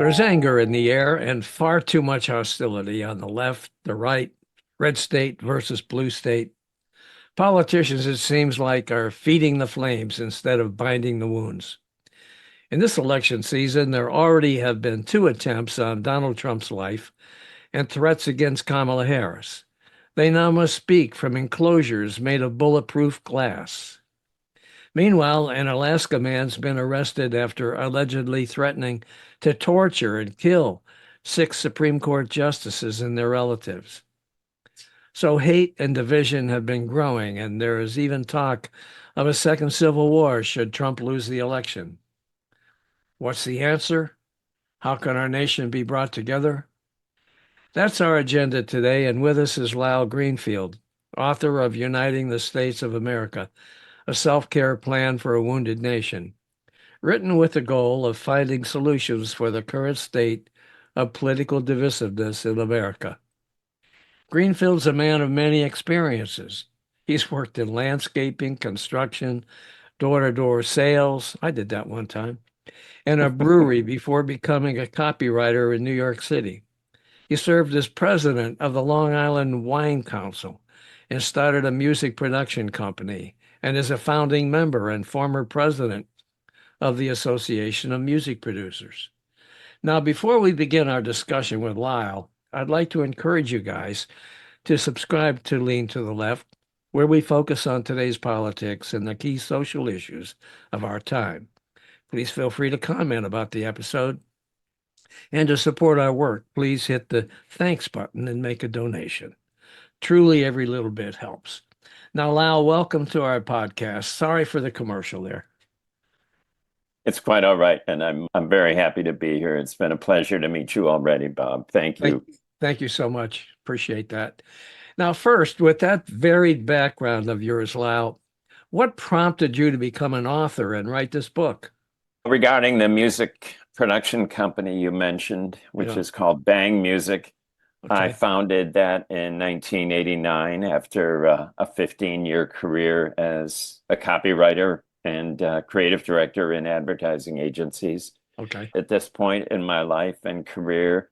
There's anger in the air and far too much hostility on the left, the right, red state versus blue state. Politicians, it seems like, are feeding the flames instead of binding the wounds. In this election season, there already have been two attempts on Donald Trump's life and threats against Kamala Harris. They now must speak from enclosures made of bulletproof glass. Meanwhile, an Alaska man's been arrested after allegedly threatening to torture and kill six Supreme Court justices and their relatives. So hate and division have been growing, and there is even talk of a second civil war should Trump lose the election. What's the answer? How can our nation be brought together? That's our agenda today, and with us is Lyle Greenfield, author of Uniting the States of America, a self-care plan for a wounded nation, written with the goal of finding solutions for the current state of political divisiveness in America. Greenfield's a man of many experiences. He's worked in landscaping, construction, door-to-door sales. I did that one time. And a brewery before becoming a copywriter in New York City. He served as president of the Long Island Wine Council and started a music production company and is a founding member and former president of the Association of Music Producers. Now, before we begin our discussion with Lyle, I'd like to encourage you guys to subscribe to Lean to the Left, where we focus on today's politics and the key social issues of our time. Please feel free to comment about the episode. And to support our work, please hit the thanks button and make a donation. Truly, every little bit helps. Now, Lyle, welcome to our podcast. Sorry for the commercial there. It's quite all right, and I'm very happy to be here. It's been a pleasure to meet you already, Bob. Thank you. Thank you so much. Appreciate that. Now, first, with that varied background of yours, Lyle, what prompted you to become an author and write this book? Regarding the music production company you mentioned, which is called Bang Music, I founded that in 1989 after a 15-year career as a copywriter and creative director in advertising agencies. At this point in my life and career,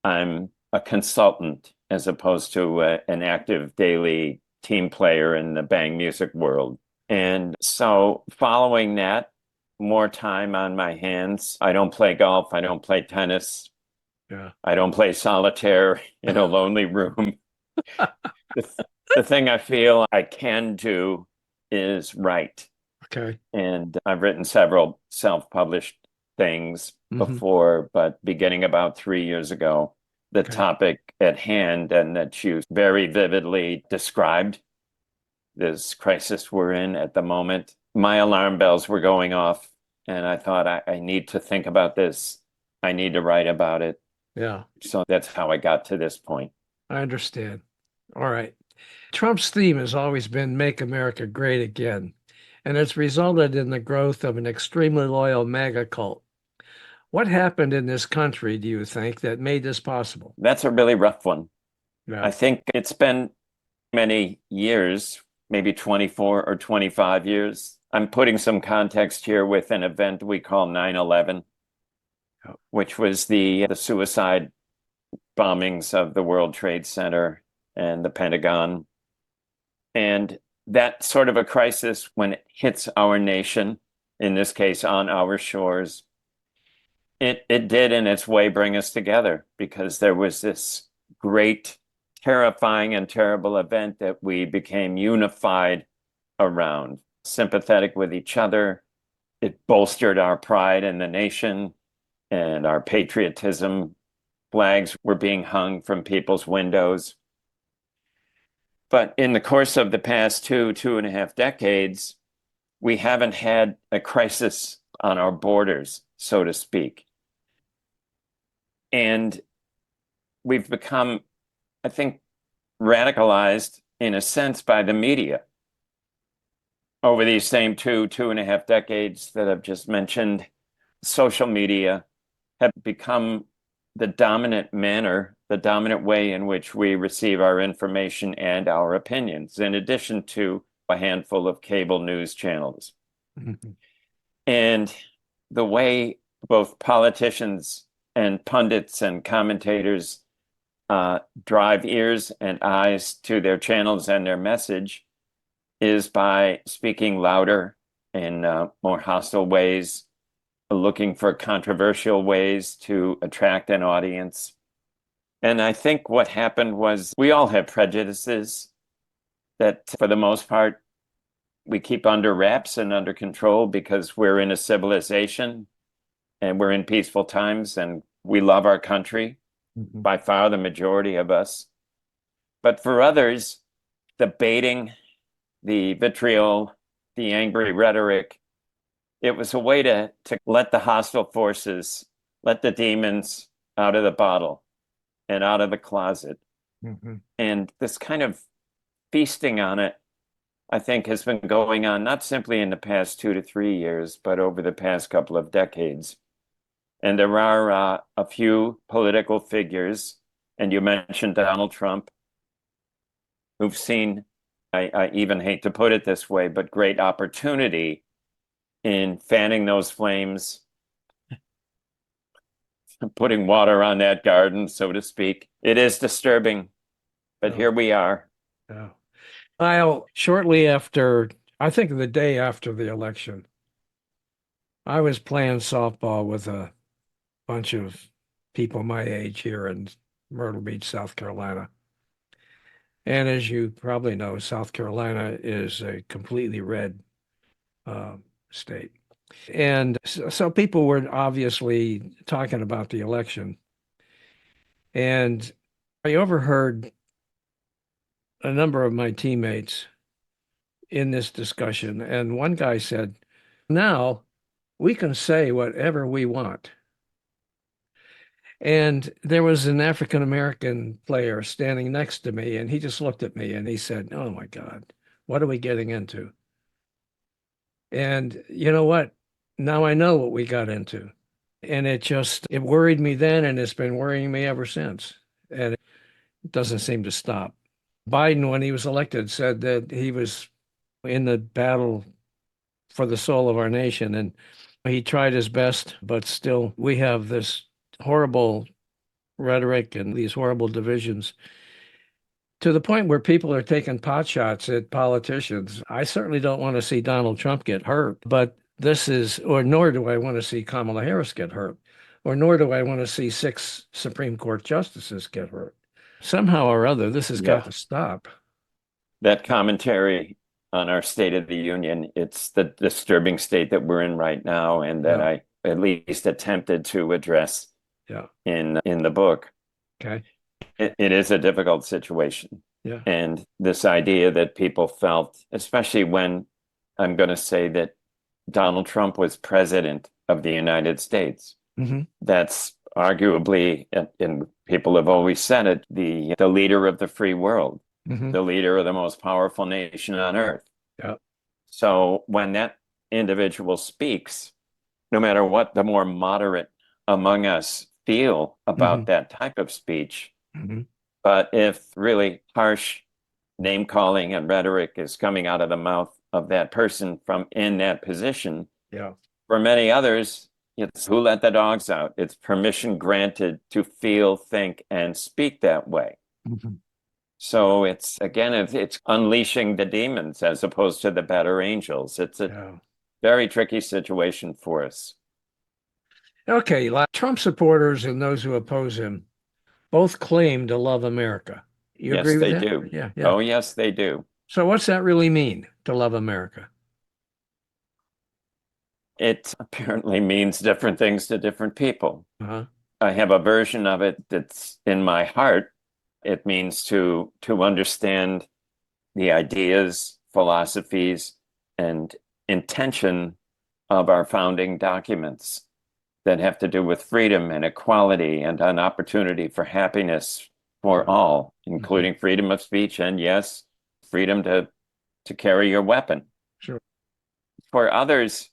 I'm a consultant as opposed to an active daily team player in the Bang Music world. And so following that, more time on my hands. I don't play golf. I don't play tennis. I don't play solitaire in a lonely room. The thing I feel I can do is write. And I've written several self-published things before, but beginning about 3 years ago, the topic at hand and that you very vividly described, this crisis we're in at the moment, my alarm bells were going off, and I thought, I need to think about this. I need to write about it. So that's how I got to this point. I understand. All right. Trump's theme has always been Make America Great Again, and it's resulted in the growth of an extremely loyal MAGA cult. What happened in this country, do you think, that made this possible? That's a really rough one. I think it's been many years, maybe 24 or 25 years. I'm putting some context here with an event we call 9/11, which was the suicide bombings of the World Trade Center and the Pentagon. And that sort of a crisis, when it hits our nation, in this case on our shores, it did in its way bring us together, because there was this great, terrifying and terrible event that we became unified around, sympathetic with each other. It bolstered our pride in the nation and our patriotism. Flags were being hung from people's windows. But in the course of the past 2.5 decades, we haven't had a crisis on our borders, so to speak. And we've become, I think, radicalized in a sense by the media. Over these same 2.5 decades that I've just mentioned, social media have become the dominant manner, the dominant way in which we receive our information and our opinions, in addition to a handful of cable news channels. And the way both politicians and pundits and commentators drive ears and eyes to their channels and their message is by speaking louder in more hostile ways, looking for controversial ways to attract an audience. And I think what happened was we all have prejudices that, for the most part, we keep under wraps and under control because we're in a civilization and we're in peaceful times and we love our country, by far the majority of us. But for others, the baiting, the vitriol, the angry rhetoric, it was a way to let the hostile forces, let the demons out of the bottle and out of the closet. And this kind of feasting on it, I think, has been going on not simply in the past 2 to 3 years, but over the past couple of decades. And there are a few political figures, and you mentioned Donald Trump, who've seen, I even hate to put it this way, but great opportunity in fanning those flames, putting water on that garden, so to speak. It is disturbing, but here we are. Yeah. Lyle, shortly after, I think the day after the election, I was playing softball with a bunch of people my age here in Myrtle Beach, South Carolina. And as you probably know, South Carolina is a completely red state. And so people were obviously talking about the election. And I overheard a number of my teammates in this discussion. And one guy said, now we can say whatever we want. And there was an African American player standing next to me, and he just looked at me and he said, oh my God, what are we getting into? And you know what? Now I know what we got into. And it worried me then, and it's been worrying me ever since. And it doesn't seem to stop. Biden, when he was elected, said that he was in the battle for the soul of our nation. And he tried his best, but still, we have this horrible rhetoric and these horrible divisions to the point where people are taking pot shots at politicians. I certainly don't want to see Donald Trump get hurt, but nor do I want to see Kamala Harris get hurt, or nor do I want to see 6 Supreme Court justices get hurt. Somehow or other, this has got to stop. That commentary on our State of the Union, it's the disturbing state that we're in right now, and that I at least attempted to address in the book. Okay. It is a difficult situation. Yeah. And this idea that people felt, especially when I'm going to say that Donald Trump was president of the United States, that's arguably, and people have always said it, the leader of the free world, the leader of the most powerful nation on earth. Yeah. So when that individual speaks, no matter what the more moderate among us feel about that type of speech, but if really harsh name calling and rhetoric is coming out of the mouth of that person from in that position, for many others, it's who let the dogs out. It's permission granted to feel, think, and speak that way. So it's unleashing the demons as opposed to the better angels. It's a very tricky situation for us. Okay, Trump supporters and those who oppose him both claim to love America. You agree with that? Yes, they do. Yeah. Oh, yes, they do. So what's that really mean, to love America? It apparently means different things to different people. Uh-huh. I have a version of it that's in my heart. It means to understand the ideas, philosophies, and intention of our founding documents that have to do with freedom and equality and an opportunity for happiness for all, including freedom of speech and, yes, freedom to carry your weapon. Sure. For others,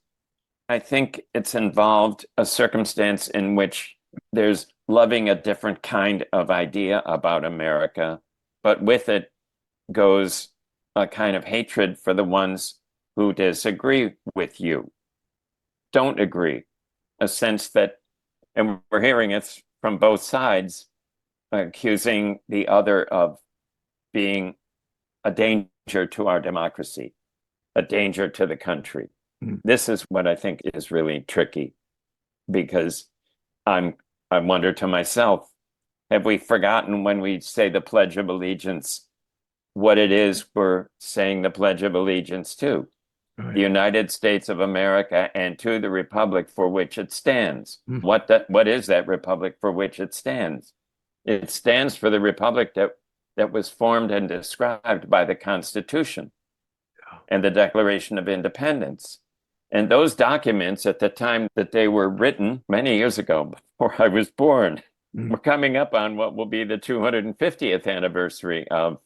I think it's involved a circumstance in which there's loving a different kind of idea about America, but with it goes a kind of hatred for the ones who disagree with you, don't agree, a sense that And we're hearing it from both sides, accusing the other of being a danger to our democracy, a danger to the country. This is what I think is really tricky, because I wonder to myself, have we forgotten when we say the Pledge of Allegiance, what it is we're saying the Pledge of Allegiance to? Right. The United States of America, and to the republic for which it stands. What is that republic for which it stands? It stands for the republic that was formed and described by the Constitution and the Declaration of Independence. And those documents, at the time that they were written, many years ago, before I was born, we're coming up on what will be the 250th anniversary of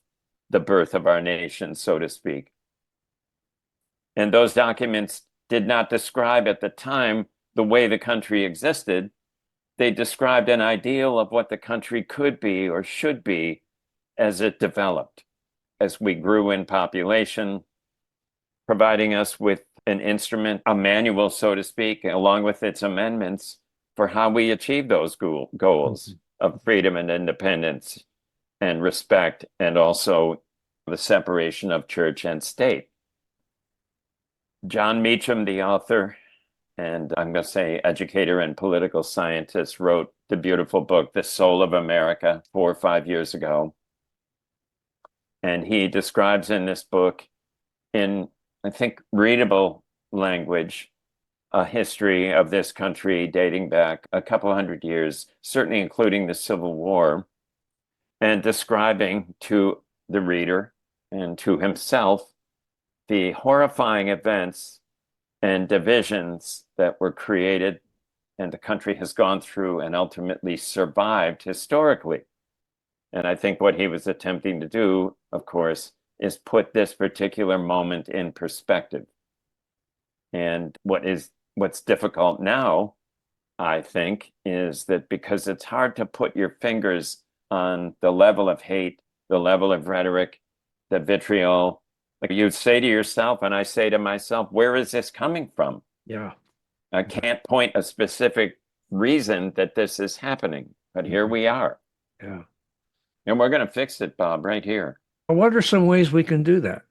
the birth of our nation, so to speak. And those documents did not describe at the time the way the country existed. They described an ideal of what the country could be or should be as it developed, as we grew in population, providing us with an instrument, a manual, so to speak, along with its amendments for how we achieve those goals of freedom and independence and respect, and also the separation of church and state. John Meacham, the author, and I'm going to say educator and political scientist, wrote the beautiful book, The Soul of America, 4 or 5 years ago. And he describes in this book, in, I think, readable language, a history of this country dating back a couple hundred years, certainly including the Civil War, and describing to the reader and to himself the horrifying events and divisions that were created and the country has gone through and ultimately survived historically. And I think what he was attempting to do, of course, is put this particular moment in perspective. And what's difficult now, I think, is that because it's hard to put your fingers on the level of hate, the level of rhetoric, the vitriol. Like you say to yourself, and I say to myself, where is this coming from? Yeah. I can't point a specific reason that this is happening, but here we are. Yeah. And we're going to fix it, Bob, right here. What are some ways we can do that?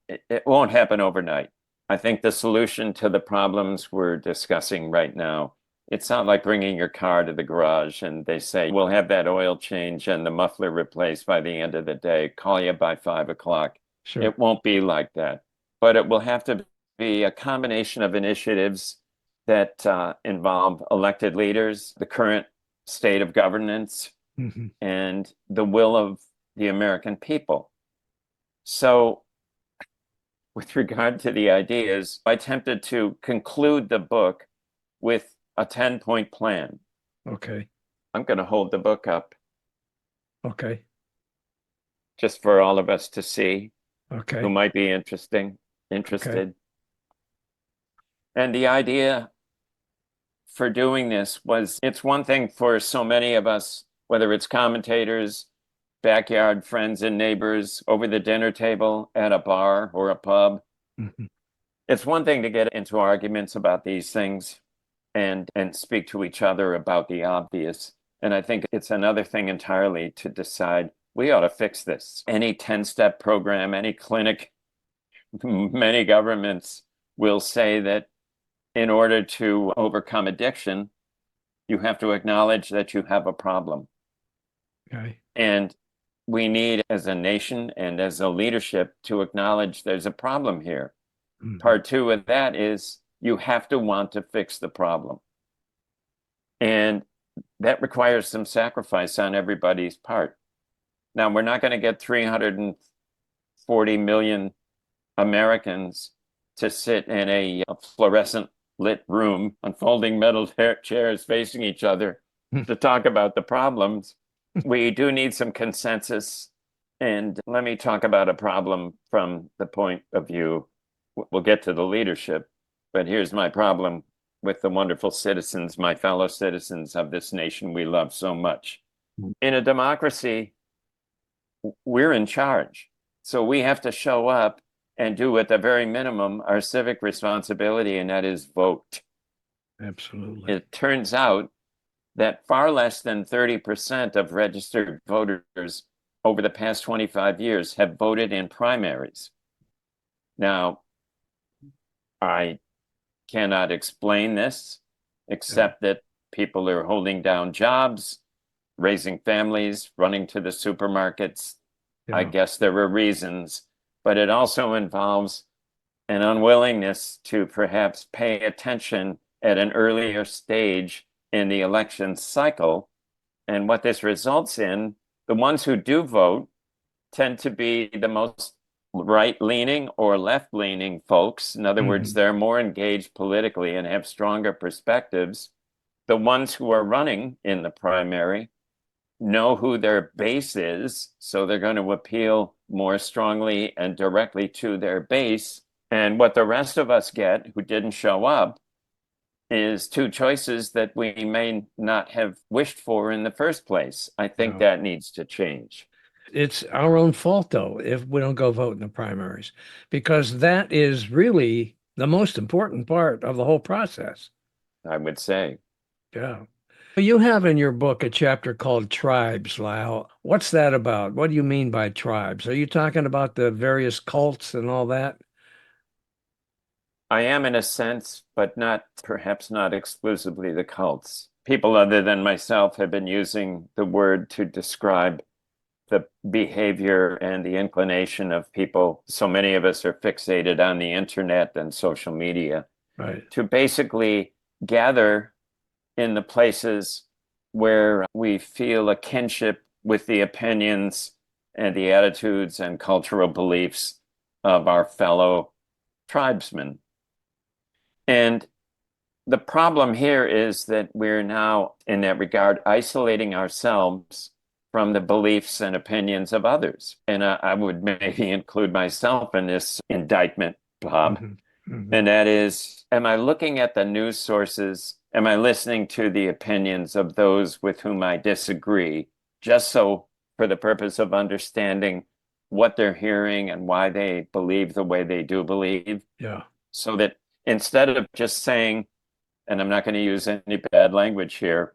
It won't happen overnight. I think the solution to the problems we're discussing right now, it's not like bringing your car to the garage and they say, we'll have that oil change and the muffler replaced by the end of the day. Call you by 5 o'clock. Sure. It won't be like that. But it will have to be a combination of initiatives that involve elected leaders, the current state of governance, and the will of the American people. So with regard to the ideas, I attempted to conclude the book with a 10-point plan. Okay. I'm going to hold the book up. Okay. Just for all of us to see. Okay. Who might be interested. Okay. And the idea for doing this was, it's one thing for so many of us, whether it's commentators, backyard friends and neighbors, over the dinner table, at a bar or a pub. It's one thing to get into arguments about these things and speak to each other about the obvious. And I think it's another thing entirely to decide, we ought to fix this. Any 10-step program, any clinic, many governments will say that in order to overcome addiction, you have to acknowledge that you have a problem. Okay. And we need, as a nation and as a leadership, to acknowledge there's a problem here. Part 2 of that is you have to want to fix the problem. And that requires some sacrifice on everybody's part. Now, we're not going to get 340 million Americans to sit in a fluorescent lit room on folding metal chairs facing each other to talk about the problems. We do need some consensus. And let me talk about a problem from the point of view. We'll get to the leadership, but here's my problem with the wonderful citizens, my fellow citizens of this nation we love so much. In a democracy, we're in charge. So we have to show up and do, at the very minimum, our civic responsibility, and that is vote. Absolutely. It turns out that far less than 30% of registered voters over the past 25 years have voted in primaries. Now, I cannot explain this except that people are holding down jobs, raising families, running to the supermarkets. I guess there were reasons, but it also involves an unwillingness to perhaps pay attention at an earlier stage in the election cycle. And what this results in, the ones who do vote tend to be the most right-leaning or left-leaning folks. In other words, they're more engaged politically and have stronger perspectives. The ones who are running in the primary know who their base is, so they're going to appeal more strongly and directly to their base. And what the rest of us get who didn't show up is two choices that we may not have wished for in the first place. I think that needs to change. It's our own fault, though, if we don't go vote in the primaries, because that is really the most important part of the whole process. I would say. Yeah. You have in your book a chapter called Tribes, Lyle. What's that about? What do you mean by tribes? Are you talking about the various cults and all that? I am in a sense, but not perhaps not exclusively the cults. People other than myself have been using the word to describe the behavior and the inclination of people. So many of us are fixated on the internet and social media, Right. to basically gather in the places where we feel a kinship with the opinions and the attitudes and cultural beliefs of our fellow tribesmen. And the problem here is that we're now, in that regard, isolating ourselves from the beliefs and opinions of others. And I would maybe include myself in this indictment, Bob. And that is, am I looking at the news sources? Am I listening to the opinions of those with whom I disagree, just so for the purpose of understanding what they're hearing and why they believe the way they do believe? Yeah. So that instead of just saying, and I'm not going to use any bad language here,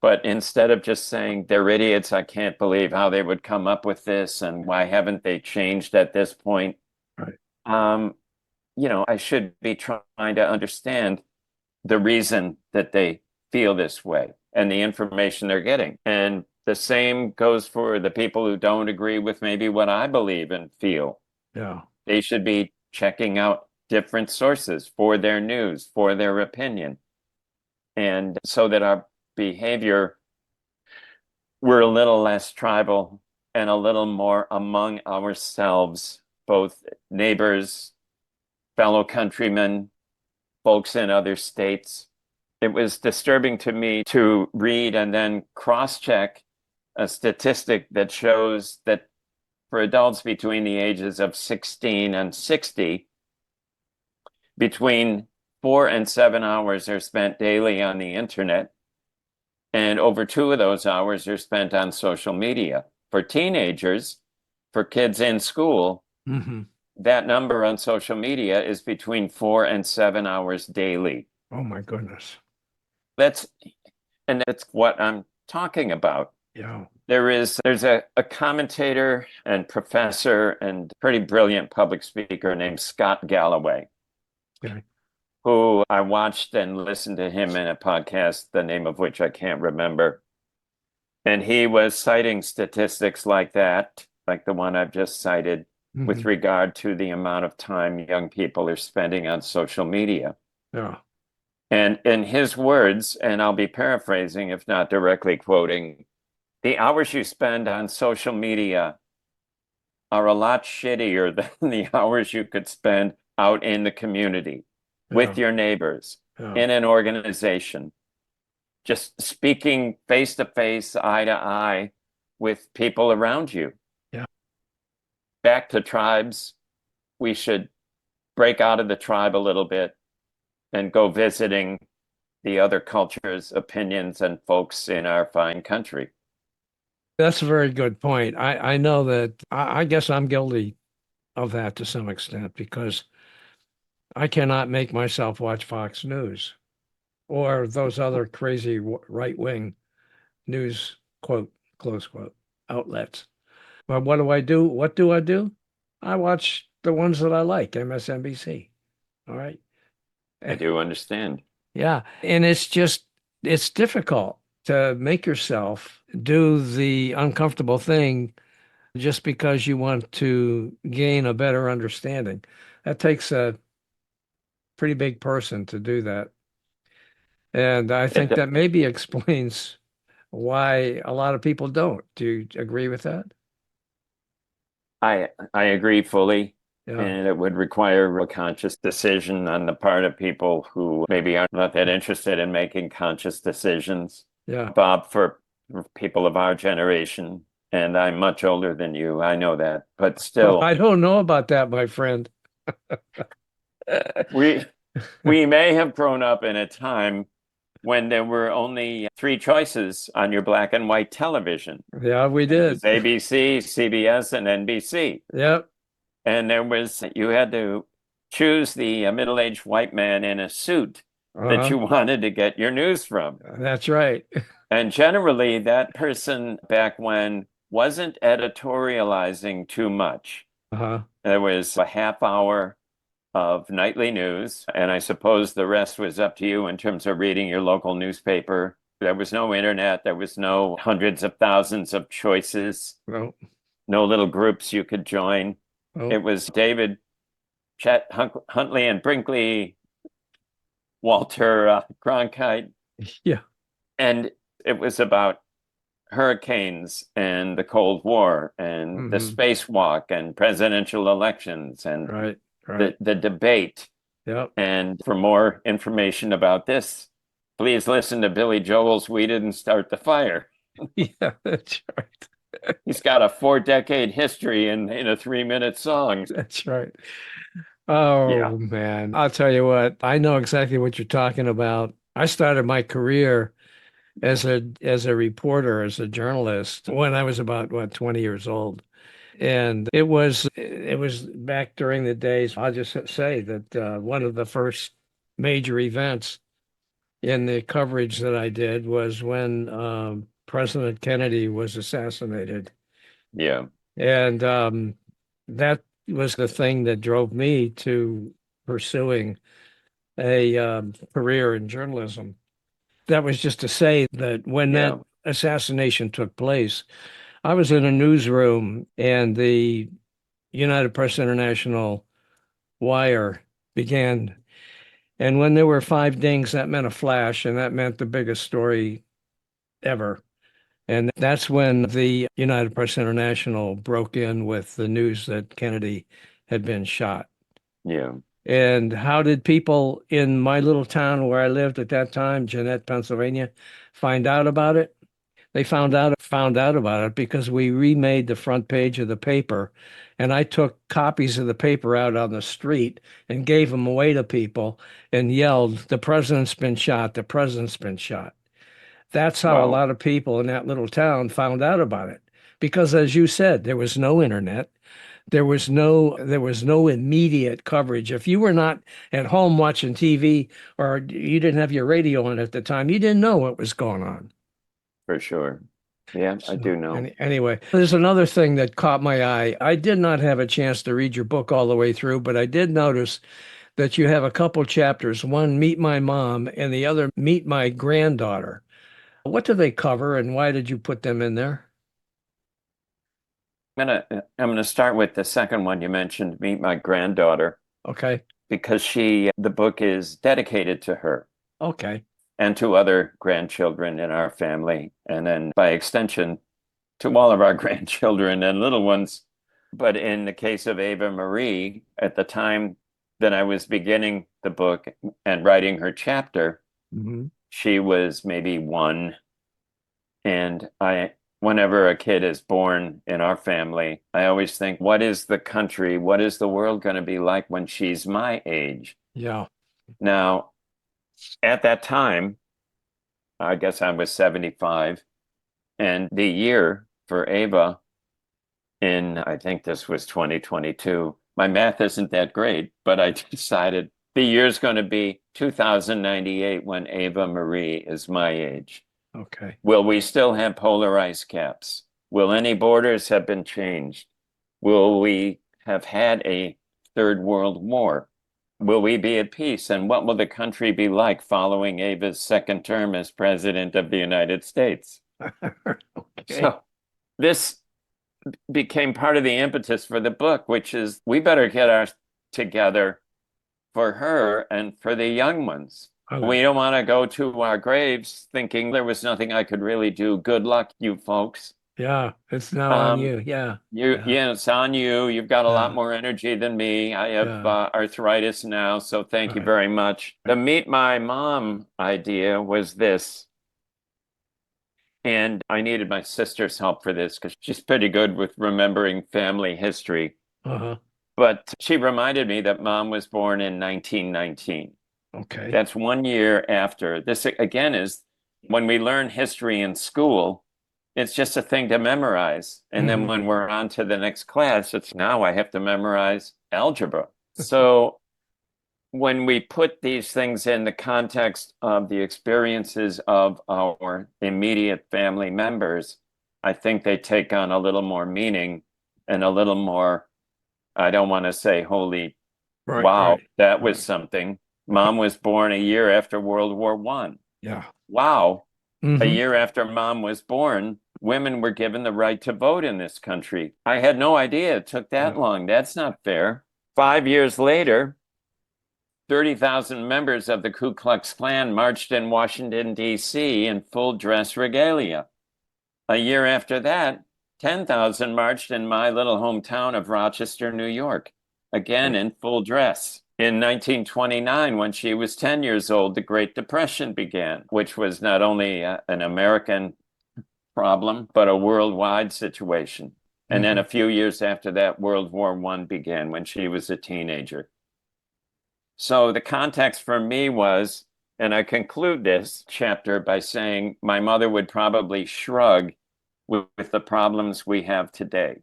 but instead of just saying they're idiots, I can't believe how they would come up with this, and why haven't they changed at this point? Right. I should be trying to understand the reason that they feel this way and the information they're getting. And the same goes for the people who don't agree with maybe what I believe and feel. Yeah. They should be checking out different sources for their news, for their opinion. And so that our behavior, we're a little less tribal and a little more among ourselves, both neighbors, fellow countrymen, folks in other states. It was disturbing to me to read and then cross-check a statistic that shows that for adults between the ages of 16 and 60, between 4 and 7 hours are spent daily on the internet, and over 2 of those hours are spent on social media. For teenagers, for kids in school, that number on social media is between 4 and 7 hours daily. Oh my goodness. That's what I'm talking about. Yeah. There's a commentator and professor and pretty brilliant public speaker named Scott Galloway, who I watched and listened to him in a podcast, the name of which I can't remember. And he was citing statistics like that, like the one I've just cited, with regard to the amount of time young people are spending on social media. Yeah. And in his words, and I'll be paraphrasing, if not directly quoting, the hours you spend on social media are a lot shittier than the hours you could spend out in the community with your neighbors, in an organization, just speaking face to face, eye to eye with people around you. Yeah. Back to tribes, we should break out of the tribe a little bit and go visiting the other cultures, opinions, and folks in our fine country. That's a very good point. I know that I guess I'm guilty of that to some extent because I cannot make myself watch Fox News. or those other crazy right-wing news, quote, close quote, outlets. But what do I do? What do I do? I watch the ones that I like, MSNBC. All right. I do understand. Yeah. And it's difficult to make yourself do the uncomfortable thing just because you want to gain a better understanding. That takes a pretty big person to do that. And I think It, that maybe explains why a lot of people don't. Do you agree with that? I agree fully, Yeah. and it would require a conscious decision on the part of people who maybe are not that interested in making conscious decisions. Yeah. Bob, for people of our generation, and I'm much older than you, I know that, but Well, still, I don't know about that, my friend. we we may have grown up in a time when there were only three choices on your black and white television. Yeah, we And it was did. ABC, CBS, and NBC. Yep. And you had to choose the middle-aged white man in a suit that Uh-huh. you wanted to get your news from. That's right. And generally, that person back when wasn't editorializing too much. Uh-huh. There was a half hour of nightly news, and I suppose the rest was up to you in terms of reading your local newspaper. There was no internet, there was no hundreds of thousands of choices, Well, no little groups you could join. It well, was David, Chet Huntley, and Brinkley, Walter Cronkite, yeah. and it was about hurricanes and the Cold War and the Hmm. spacewalk and presidential elections and Right. Right. the debate. Yep. And for more information about this, please listen to Billy Joel's We Didn't Start the Fire. Yeah, that's right. He's got a 4 decade history in a 3 minute song. That's right. Yeah, Oh man. I'll tell you what, I know exactly what you're talking about. I started my career as a reporter, as a journalist when I was about 20 years old. And it was back during the days, I'll just say that one of the first major events in the coverage that I did was when President Kennedy was assassinated. yeah, And that was the thing that drove me to pursuing a career in journalism. That was just to say that when that yeah, assassination took place, I was in a newsroom and the United Press International wire began. And when there were five dings, that meant a flash, and that meant the biggest story ever. And that's when the United Press International broke in with the news that Kennedy had been shot. yeah. And how did people in my little town where I lived at that time, Jeanette, Pennsylvania, find out about it? They found out about it because we remade the front page of the paper, and I took copies of the paper out on the street and gave them away to people and yelled, "The president's been shot, the president's been shot." That's how a Wow, lot of people in that little town found out about it. Because as you said, there was no internet. There was no immediate coverage. If you were not at home watching TV or you didn't have your radio on at the time, you didn't know what was going on. for sure. Yeah, I So do know. anyway, there's another thing that caught my eye. I did not have a chance to read your book all the way through, but I did notice that you have a couple chapters, one Meet My Mom and the other Meet My Granddaughter. What do they cover and why did you put them in there? I'm gonna start with the second one you mentioned, Meet My Granddaughter, Okay. because the book is dedicated to her Okay. and to other grandchildren in our family, and then by extension to all of our grandchildren and little ones. But in the case of Ava Marie, at the time that I was beginning the book and writing her chapter, Hmm. she was maybe one. And whenever a kid is born in our family, I always think, what is the country, what is the world going to be like when she's my age? Yeah. Now, at that time, I guess I was 75, and the year for Ava I think this was 2022. My math isn't that great, but I decided the year's going to be 2098 when Ava Marie is my age. Okay. Will we still have polar ice caps? Will any borders have been changed? Will we have had a third world war? Will we be at peace? And what will the country be like following Ava's second term as president of the United States? Okay. So this became part of the impetus for the book, which is we better get our together for her and for the young ones. Okay. We don't want to go to our graves thinking there was nothing I could really do. Good luck, you folks. Yeah, it's now on you. Yeah. Yeah, it's on you. You've got a lot more energy than me. I have arthritis now, so thank you very much. The Meet My Mom idea was this, and I needed my sister's help for this because she's pretty good with remembering family history. Uh-huh. But she reminded me that Mom was born in 1919. Okay. That's 1 year after. This, again, is when we learn history in school, it's just a thing to memorize. And then when we're on to the next class, it's now I have to memorize algebra. So when we put these things in the context of the experiences of our immediate family members, I think they take on a little more meaning and a little more, I don't want to say holy, wow, that was something. Mom was born a year after World War I. Yeah. Wow. A year after Mom was born, women were given the right to vote in this country. I had no idea it took that long. That's not fair. 5 years later, 30,000 members of the Ku Klux Klan marched in Washington, D.C. in full dress regalia. A year after that, 10,000 marched in my little hometown of Rochester, New York, again in full dress. In 1929, when she was 10 years old, the Great Depression began, which was not only an American problem, but a worldwide situation. And then a few years after that, World War I began when she was a teenager. So the context for me was, and I conclude this chapter by saying my mother would probably shrug with the problems we have today.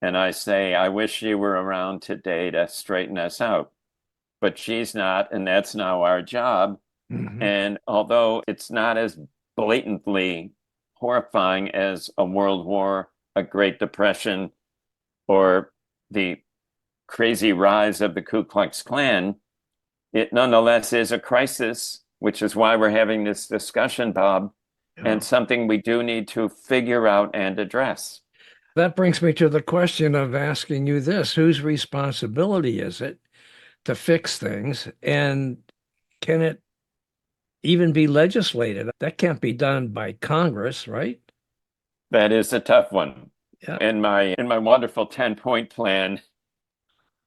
And I say, I wish she were around today to straighten us out. But she's not, and that's now our job. And although it's not as blatantly horrifying as a world war, a Great Depression, or the crazy rise of the Ku Klux Klan, it nonetheless is a crisis, which is why we're having this discussion, Bob, and something we do need to figure out and address. That brings me to the question of asking you this: whose responsibility is it to fix things? And can it even be legislated? That can't be done by Congress, right? That is a tough one. Yeah. In my wonderful 10-point plan,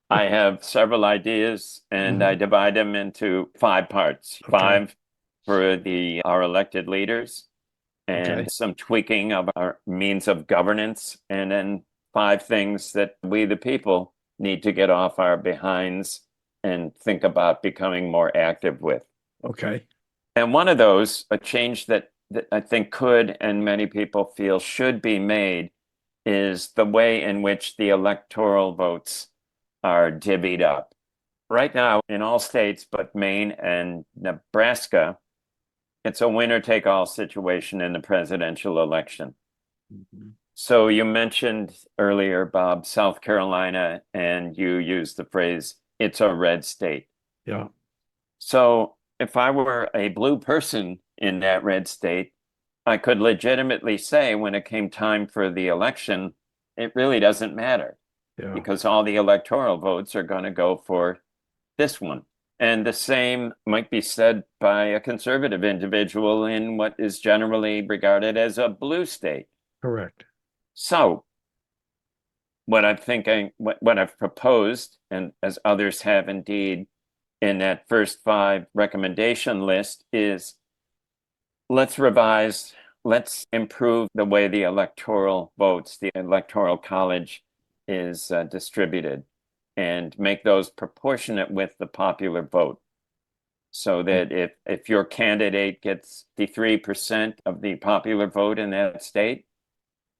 I have several ideas and I divide them into 5 parts. 5 for our elected leaders and some tweaking of our means of governance, and then 5 things that we, the people, need to get off our behinds and think about becoming more active with. Okay. And one of those, a change that I think could, and many people feel should be made, is the way in which the electoral votes are divvied up. Right now, in all states but Maine and Nebraska, it's a winner-take-all situation in the presidential election. So you mentioned earlier, Bob, South Carolina, and you used the phrase, it's a red state. Yeah. So if I were a blue person in that red state, I could legitimately say when it came time for the election, it really doesn't matter because all the electoral votes are going to go for this one. And the same might be said by a conservative individual in what is generally regarded as a blue state. Correct. So what I'm thinking, what I've proposed, and as others have indeed in that first 5 recommendation list, is let's revise, let's improve the way the electoral votes, the electoral college is distributed, and make those proportionate with the popular vote. So that if your candidate gets 53% of the popular vote in that state,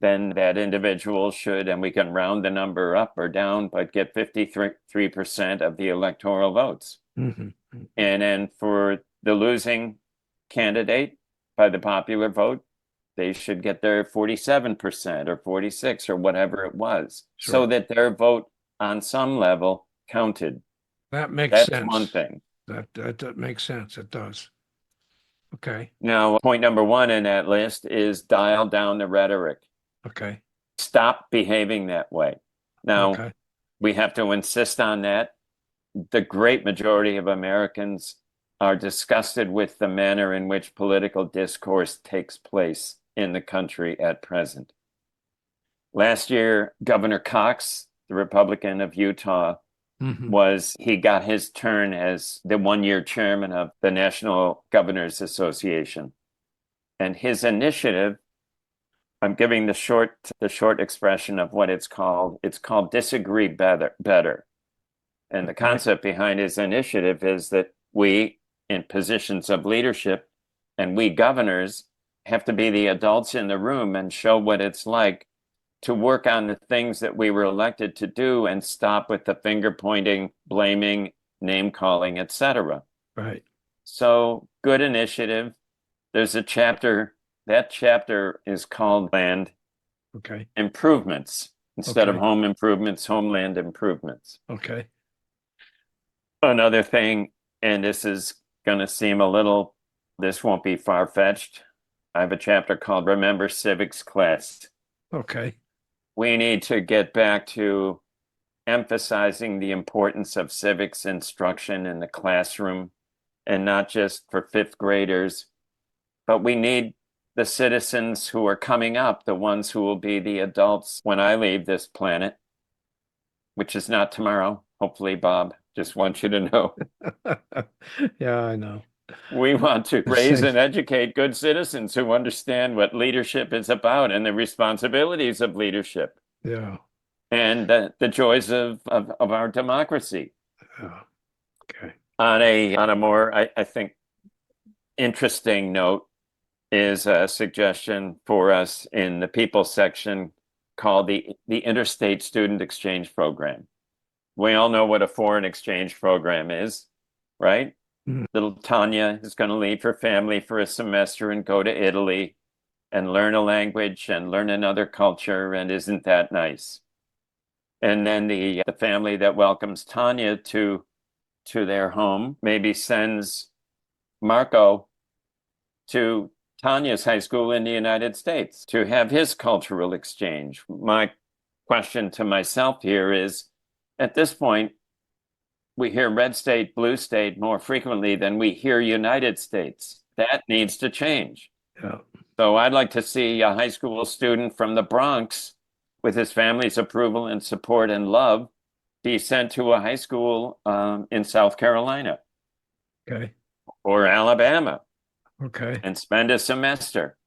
then that individual should, and we can round the number up or down, but get 53% of the electoral votes. Mm-hmm. And then for the losing candidate by the popular vote, they should get their 47% or 46 or whatever it was, so Sure. that their vote on some level counted. That makes That's one sense. thing. That makes sense. It does. Okay. Now, point number one in that list is dial down the rhetoric. Okay. Stop behaving that way. Now, Okay. we have to insist on that. The great majority of Americans are disgusted with the manner in which political discourse takes place in the country at present. Last year, Governor Cox, the Republican of Utah, Mm-hmm. he got his turn as the 1 year chairman of the National Governors Association. And his initiative, I'm giving the short expression of what it's called. It's called Disagree Better. And the Okay. concept behind his initiative is that we, in positions of leadership, and we governors have to be the adults in the room and show what it's like to work on the things that we were elected to do and stop with the finger pointing, blaming, name calling, etc. Right. So, good initiative. There's a chapter, that chapter is called Land Okay. Improvements instead of Okay. Home Improvements, Homeland Improvements. Okay. Another thing, and this is going to seem this won't be far-fetched. I have a chapter called Remember Civics Class. Okay. We need to get back to emphasizing the importance of civics instruction in the classroom, and not just for fifth graders, but we need the citizens who are coming up, the ones who will be the adults when I leave this planet, which is not tomorrow. Hopefully, Bob, just want you to know. Yeah, I know. We want to raise and educate good citizens who understand what leadership is about and the responsibilities of leadership Yeah. and the joys of our democracy. Yeah. Okay. On a more, I think, interesting note is a suggestion for us in the people section called the Interstate Student Exchange Program. We all know what a foreign exchange program is, right? Mm. Little Tanya is going to leave her family for a semester and go to Italy and learn a language and learn another culture. And isn't that nice? And then the family that welcomes Tanya to their home maybe sends Marco to Tanya's high school in the United States to have his cultural exchange. My question to myself here is, at this point, we hear red state, blue state more frequently than we hear United States. That needs to change. Yeah. So I'd like to see a high school student from the Bronx, with his family's approval and support and love, be sent to a high school in South Carolina Okay. or Alabama Okay. and spend a semester.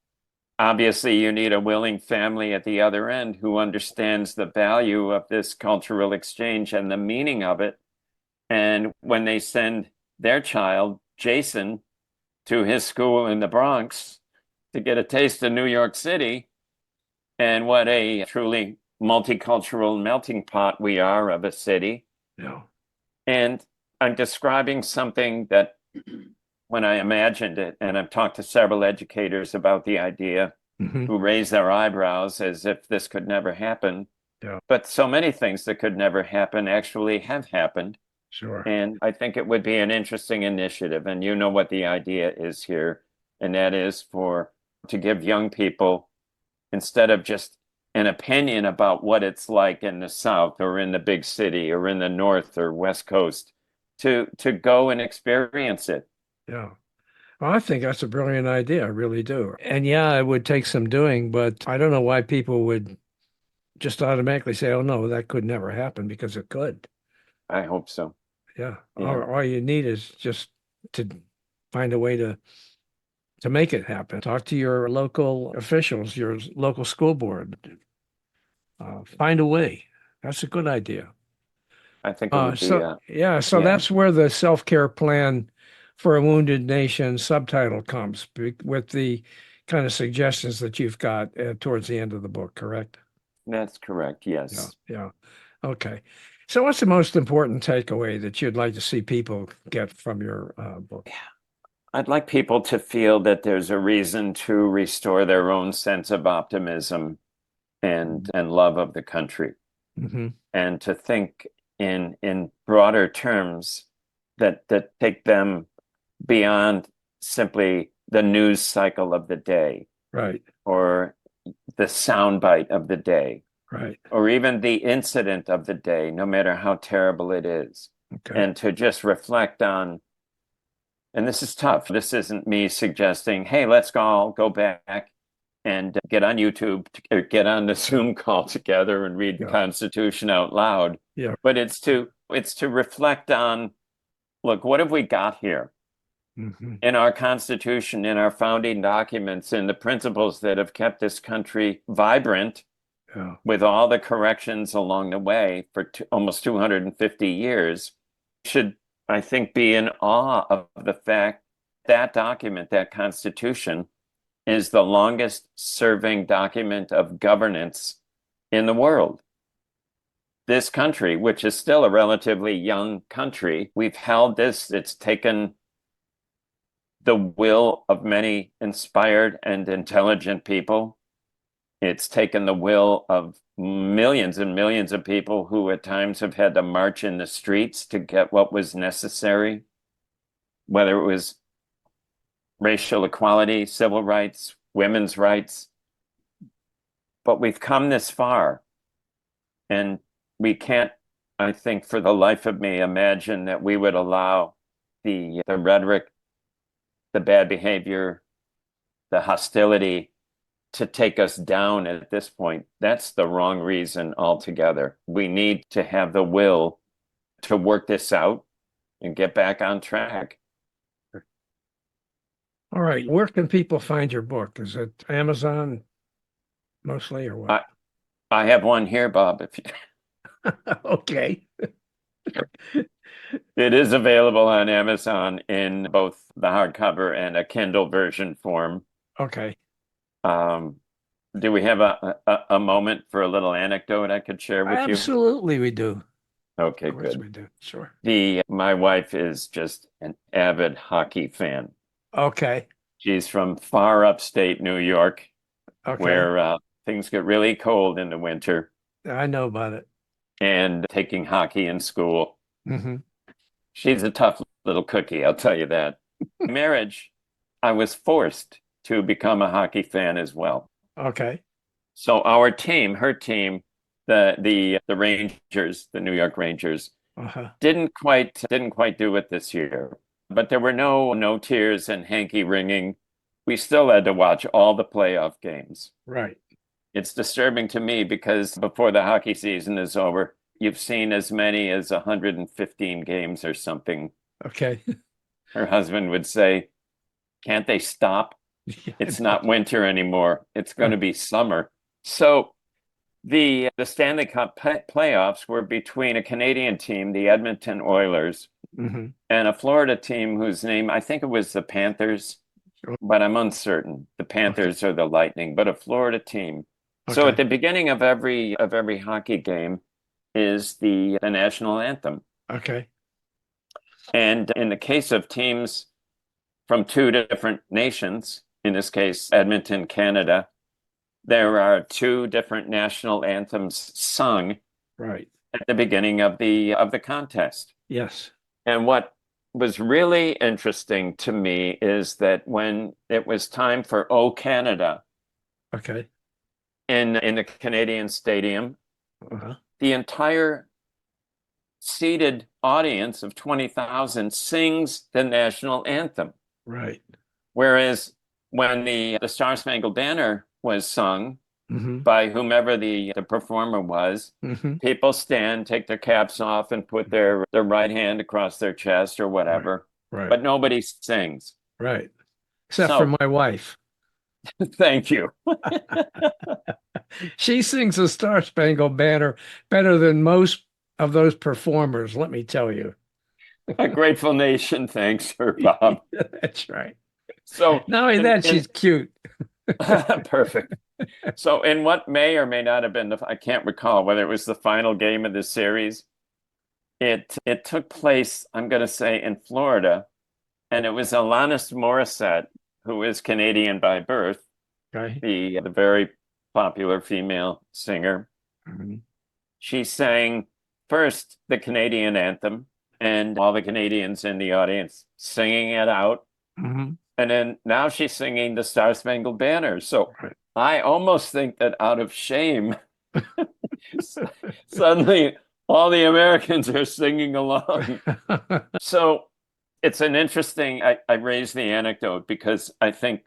Obviously, you need a willing family at the other end who understands the value of this cultural exchange and the meaning of it. And when they send their child, Jason, to his school in the Bronx to get a taste of New York City and what a truly multicultural melting pot we are of a city. Yeah. And I'm describing something that when I imagined it, and I've talked to several educators about the idea Mm-hmm. who raise their eyebrows as if this could never happen. Yeah. But so many things that could never happen actually have happened. Sure. And I think it would be an interesting initiative. And you know what the idea is here, and that is to give young people, instead of just an opinion about what it's like in the South or in the big city or in the North or West Coast, to go and experience it. Yeah. Well, I think that's a brilliant idea. I really do. And yeah, it would take some doing, but I don't know why people would just automatically say, oh, no, that could never happen, because it could. I hope so. Yeah. Yeah. All you need is just to find a way to make it happen. Talk to your local officials, your local school board. Find a way. That's a good idea. I think it would be, So yeah, that's where the self-care plan for a wounded nation subtitle comes with the kind of suggestions that you've got towards the end of the book, correct? that's correct. Yeah, Yes. yeah. Okay. So what's the most important takeaway that you'd like to see people get from your book? I'd like people to feel that there's a reason to restore their own sense of optimism and love of the country, Mm-hmm. and to think in broader terms that take them beyond simply the news cycle of the day Right, or the soundbite of the day right. or even the incident of the day, no matter how terrible it is, Okay. and to just reflect on. And this is tough. This isn't me suggesting, hey, let's all go back and get on YouTube, or get on the Zoom call together and read the Yeah. Constitution out loud. Yeah. But it's to reflect on, look, what have we got here Mm-hmm. in our Constitution, in our founding documents, in the principles that have kept this country vibrant Yeah. with all the corrections along the way for almost 250 years. Should, I think, be in awe of the fact that document, that Constitution, is the longest serving document of governance in the world. This country, which is still a relatively young country, we've held this, it's taken the will of many inspired and intelligent people. It's taken the will of millions and millions of people who at times have had to march in the streets to get what was necessary, whether it was racial equality, civil rights, women's rights. But we've come this far, and we can't, I think, for the life of me, imagine that we would allow the rhetoric, the bad behavior, the hostility to take us down at this point. That's the wrong reason altogether. We need to have the will to work this out and get back on track. All right. Where can people find your book? Is it Amazon mostly or what? I have one here, Bob. If you, Okay. it is available on Amazon in both the hardcover and a Kindle version form. Okay. Um, do we have a moment for a little anecdote I could share with you? Absolutely, we do. Okay, Of course good. we do. Sure. My wife is just an avid hockey fan. Okay. She's from far upstate New York, Okay. where things get really cold in the winter, I know about it. and taking hockey in school. Hmm. She's a tough little cookie, I'll tell you that. Marriage, I was forced to become a hockey fan as well. Okay. So our team, her team, the Rangers, the New York Rangers, Uh-huh. didn't quite do it this year. But there were no tears and hanky wringing. We still had to watch all the playoff games. Right. It's disturbing to me because before the hockey season is over, you've seen as many as 115 games or something. Okay. Her husband would say, "Can't they stop? Yeah, I It's know. not winter anymore. It's going to be summer." So the Stanley Cup playoffs were between a Canadian team, the Edmonton Oilers, Hmm. and a Florida team whose name, I think it was the Panthers, but I'm uncertain. The Okay. Panthers or the Lightning, but a Florida team. So at Okay. the beginning of every hockey game is the national anthem. Okay. And in the case of teams from two different nations, in this case, Edmonton, Canada, there are two different national anthems sung Right. at the beginning of the contest. Yes. And what was really interesting to me is that when it was time for "O Canada" Okay. in the Canadian stadium, Uh-huh. the entire seated audience of 20,000 sings the national anthem. Right. Whereas when the Star Spangled Banner was sung Hmm. by whomever the performer was, Hmm. people stand, take their caps off, and put their right hand across their chest or Right. whatever, Right. but nobody sings. Right. Except for So my wife. thank you. She sings the Star Spangled Banner better than most of those performers, let me tell you. A grateful nation thanks her, Bob. That's right. So Not only that, in she's cute. perfect. So in what may or may not have been I can't recall whether it was the final game of the series, It took place, I'm going to say, in Florida, and it was Alanis Morissette, who is Canadian by birth, Okay. the very popular female singer. Mm-hmm. She sang first the Canadian anthem, and all the Canadians in the audience singing it out. Mm-hmm. And then now she's singing the Star Spangled Banner. So Right. I almost think that out of shame, suddenly all the Americans are singing along. So it's an interesting, I raised the anecdote because I think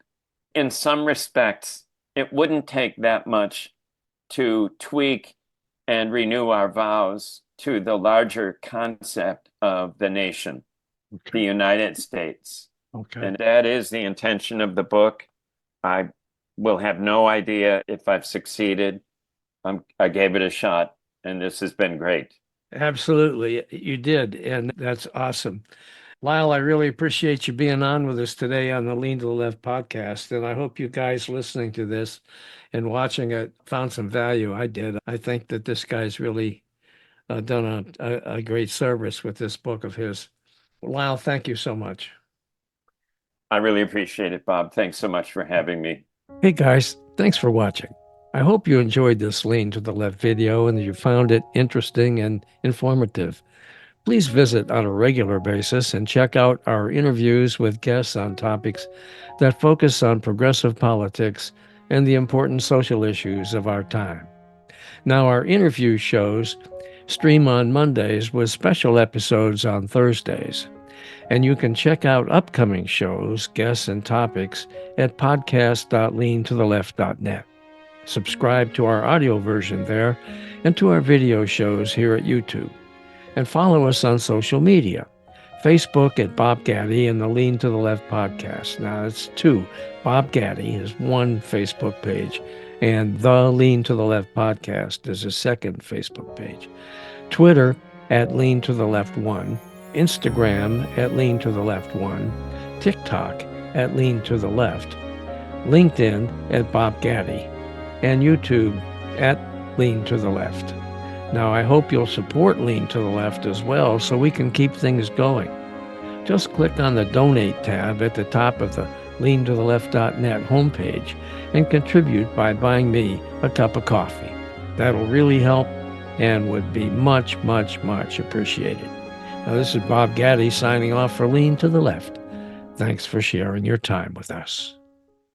in some respects, it wouldn't take that much to tweak and renew our vows to the larger concept of the nation, the United States. Okay. And that is the intention of the book. I will have no idea if I've succeeded. I gave it a shot, and this has been great. Absolutely. You did. And that's awesome. Lyle, I really appreciate you being on with us today on the Lean to the Left podcast. And I hope you guys listening to this and watching it found some value. I did. I think that this guy's really done a great service with this book of his. Lyle, thank you so much. I really appreciate it, Bob. Thanks so much for having me. Hey guys, thanks for watching. I hope you enjoyed this Lean to the Left video and that you found it interesting and informative. Please visit on a regular basis and check out our interviews with guests on topics that focus on progressive politics and the important social issues of our time. Now, our interview shows stream on Mondays with special episodes on Thursdays. And you can check out upcoming shows, guests, and topics at podcast.leantotheleft.net. Subscribe to our audio version there and to our video shows here at YouTube. And follow us on social media. Facebook at Bob Gaddy and the Lean to the Left podcast. Now it's two. Bob Gaddy is one Facebook page, and the Lean to the Left podcast is a second Facebook page. Twitter at Lean to the Left 1. Instagram at Lean to the Left 1. TikTok at Lean to the Left. LinkedIn at Bob Gaddy. And YouTube at Lean to the Left. Now, I hope you'll support Lean to the Left as well so we can keep things going. Just click on the Donate tab at the top of the leantotheleft.net homepage and contribute by buying me a cup of coffee. That'll really help and would be much, much, much appreciated. Now, this is Bob Gaddy signing off for Lean to the Left. Thanks for sharing your time with us.